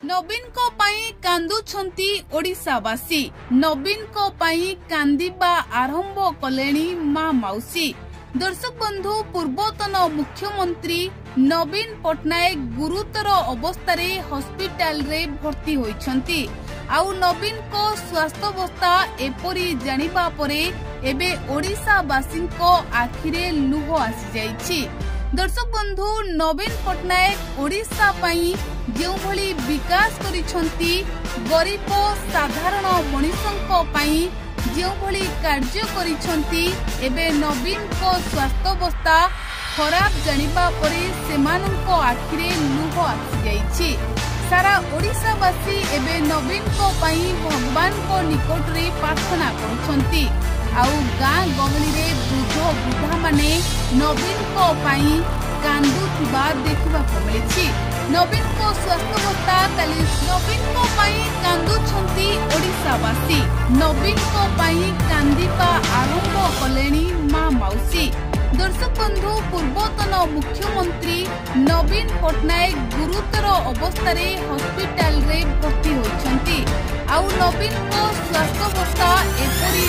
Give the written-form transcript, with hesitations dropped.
नवीन को पाई कांदुछंती ओडिशावासी। नवीन को पाई कांदिबा आरंभ कलेनी मां मौसी। दर्शक बंधु, पूर्वतन मुख्यमंत्री नवीन पटनायक गुरुतर अवस्था हॉस्पिटल रे भर्ती होइछंती। आउ नवीन को स्वास्थ्यावस्था एपरी जानिबा परे एबे ओडिशावासी को आखिरे लुह आसी जाइछि। दर्शक बंधु, नवीन पटनायक ओडिशा पाई जो भली विकास करिछंती, गरीब साधारण मनुष्यों पाई जो भली कार्य करिछंती, एबे नवीन को स्वास्थ्यावस्था खराब जानिबा परे सेमानंको आखिरे लुह आसी जाइछि। सारा ओडिशावासी एबे नवीन को पाई भगवान को निकट रे प्रार्थना करुछंती। आउ गाँ गहली रे वृद्ध वृद्धा माने नवीन को पाई कांदुथिबा देखिबाको मिलिछि। नवीन को स्वास्थ्यावस्था काली नवीन को पाई कांदुछंती ओडिशावासी। नवीन को पाई कांदिबा आरंभ कलेनी मां मौसी। दर्शक बंधु, पूर्वतन मुख्यमंत्री नवीन पटनायक गुरुतर अवस्था हॉस्पिटल रे भर्ती होइछंती। आउ नवीन को स्वास्थ्यावस्था एपरी